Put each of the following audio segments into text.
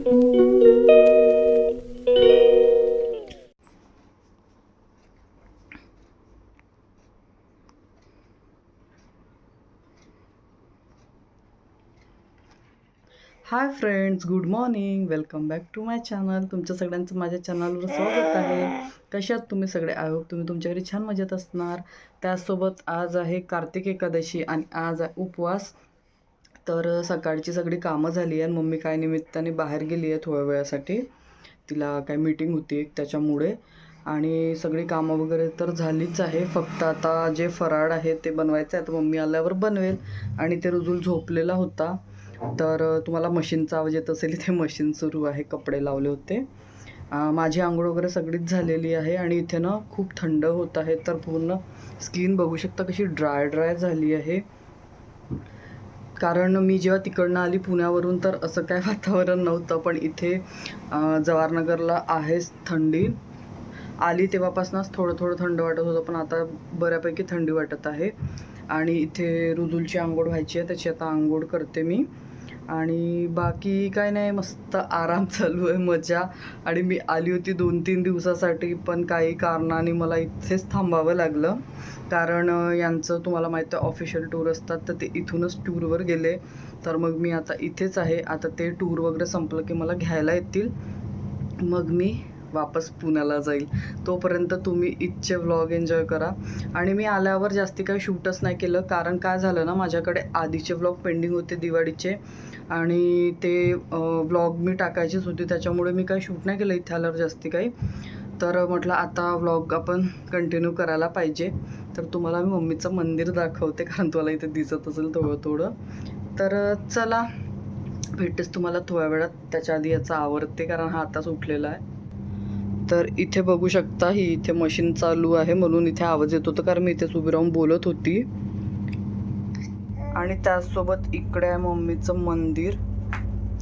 High friends, good morning. Welcome back to my channel. तुमच्या सगळ्यांचं माझ्या चॅनलवर स्वागत आहे. कशात तुम्ही सगळे? आय होप तुम्ही तुमच्या घरी छान मजेत असणार. त्याचसोबत आज आहे कार्तिक एकादशी आणि आज आहे उपवास. तर सकाळची सगळी कामं झाली आहे. मम्मी काय निमित्ताने बाहेर गेली आहे थोड्या वेळासाठी. तिला काय मीटिंग होती त्याच्यामुळे. आणि सगळी कामं वगैरे तर झालीच आहे. फक्त आता जे फराळ आहे ते बनवायचं आहे. तर मम्मी आल्यावर बनवेल. आणि ते रुजूल झोपलेला होता. तर तुम्हाला मशीनचा आवाज येत असेल. इथे मशीन सुरू आहे, कपडे लावले होते. माझी आंघोळ वगैरे सगळीच झालेली आहे. आणि इथे ना खूप थंड होत आहे. तर पूर्ण स्किन बघू शकता कशी ड्राय झाली आहे. कारण मी जेव्हा तिकडनं आली पुण्यावरून तर असं काय वातावरण नव्हतं. पण इथे जवाहरनगरला आहेच थंडी. आली तेव्हापासूनच थोडं थंड वाटत होतं, पण आता बऱ्यापैकी थंडी वाटत आहे. आणि इथे रुजुलची आंघोळ व्हायची आहे, त्याची आता आंघोळ करते मी. आणि बाकी काय नाही, मस्त आराम चालू आहे, मजा. आणि मी आली होती 2-3 दिवसासाठी, पण काही कारणाने मला इथेच थांबावं लागलं. कारण यांचं तुम्हाला माहीत आहे ऑफिशियल टूर असतात, तर ते इथूनच टूरवर गेले. तर मग मी आता इथेच आहे. आता ते टूर वगैरे संपलं की मला घ्यायला येतील, मग मी वापस पुण्याला जाईल. तोपर्यंत तुम्ही इथचे व्लॉग एन्जॉय करा. आणि मी आल्यावर जास्ती काही शूटच नाही केलं, कारण काय झालं ना, माझ्याकडे आधीचे व्लॉग पेंडिंग होते दिवाळीचे. आणि ते व्लॉग मी टाकायचीच होती, त्याच्यामुळे मी काही शूट नाही केलं इथे आल्यावर जास्ती काही. तर म्हटलं आता व्लॉग आपण कंटिन्यू करायला पाहिजे. तर तुम्हाला मी मम्मीचं मंदिर दाखवते, कारण तुम्हाला इथे दिसत असेल थोडं. तर चला, भेटतेच तुम्हाला थोड्या वेळात. त्याच्या आधी याचा आवरते, कारण हा आताच उठलेला आहे. तर इथे बघू शकता, ही इथे मशीन चालू आहे म्हणून इथे आवाज येत होता, कारण मी इथेच उभी राहून बोलत होती. आणि त्याचसोबत इकडे आहे मम्मीचं मंदिर.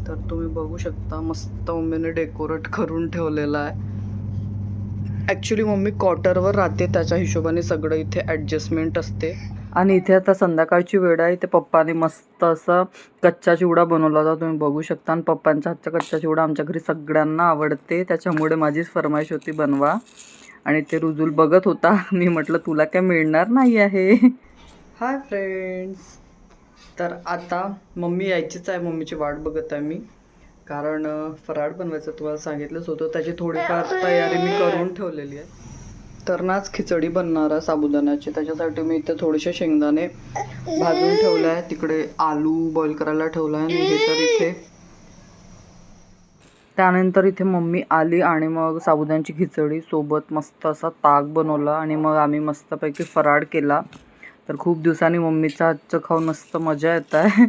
तर तुम्ही बघू शकता, मस्त मम्मीने डेकोरेट करून ठेवलेलं आहे. ॲक्च्युली मम्मी क्वार्टरवर राहते, त्याच्या हिशोबाने सगळं इथे ॲडजस्टमेंट असते. आणि इथे आता संध्याकाळची वेळ आहे. इथे पप्पाने मस्त असं कच्चा चिवडा बनवला होता, तुम्ही बघू शकता. आणि पप्पांच्या हातचा कच्चा चिवडा आमच्या घरी सगळ्यांना आवडते, त्याच्यामुळे माझीच फरमाईश होती बनवा. आणि ते रुजुल बघत होता. मी म्हटलं तुला काय मिळणार नाही आहे. Hi friends. तर आता मम्मी यायचीच आहे, मम्मीची वाट बघत आहे मी. कारण फराळ बनवायचं तुम्हाला सांगितलंच होतं, त्याची थोडीफार तयारी मी करून ठेवलेली आहे. तर नाच खिचडी बनणार आहे साबुदाण्याची. त्याच्यासाठी मी इथे थोडेसे शेंगदाणे भाजून ठेवले आहे. तिकडे आलू बॉईल करायला ठेवला आहे. आणि हे तर इथे, त्यानंतर इथे मम्मी आली आणि मग साबुदाण्याची खिचडी सोबत मस्त असा ताक बनवला. आणि मग आम्ही मस्तपैकी फराळ केला. तर खूप दिवसांनी मम्मीचं हातचं खाऊन मस्त मजा येत आहे.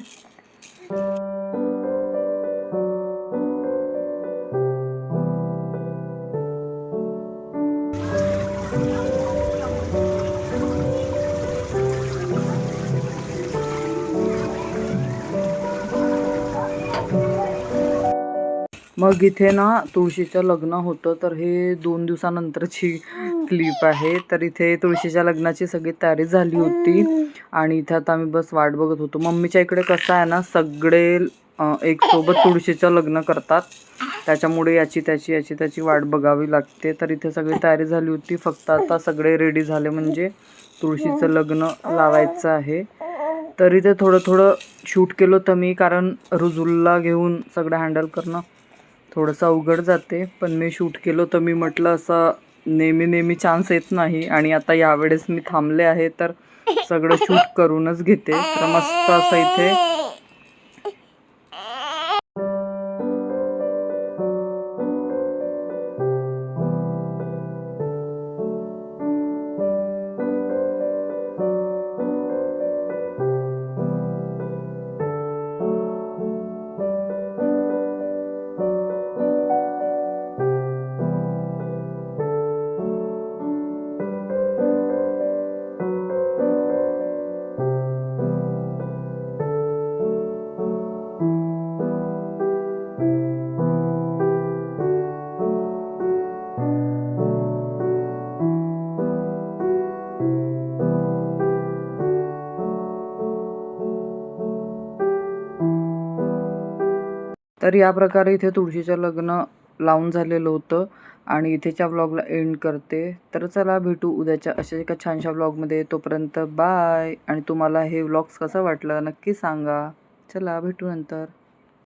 मग इथे ना तुळशीचं लग्न होतं, तर हे 2 दिवसानंतरची क्लिप आहे. तर इथे तुळशीच्या लग्नाची सगळी तयारी झाली होती. आणि इथे आता आम्ही बस वाट बघत होतो. मम्मीच्या इकडे कसं आहे ना, सगळे एक सोबत तुळशीचं लग्न करतात, त्याच्यामुळे याची त्याची वाट बघावी लागते. तर इथे सगळी तयारी झाली होती, फक्त आता सगळे रेडी झाले म्हणजे तुळशीचं लग्न लावायचं आहे. तर इथे थोडं शूट केलं होतं मी, कारण रुजुलला घेऊन सगळं हँडल करणं थोडंसं अवघड जाते. पण मी शूट केलं होतं. मी म्हटलं असं नेहमी चान्स येत नाही, आणि आता यावेळेस मी थांबले आहे, तर सगळं शूट करूनच घेते. तर मस्त असं इथे तर या प्रकारे इथे तुळशीचं लग्न लावून झालेलं होतं आणि इथेच्या व्लॉगला एंड करते. तर चला भेटू उद्याच्या अशा एका छानशा व्लॉगमध्ये. तोपर्यंत बाय. आणि तुम्हाला हे व्लॉग्स कसं वाटलं नक्की सांगा. चला भेटू नंतर.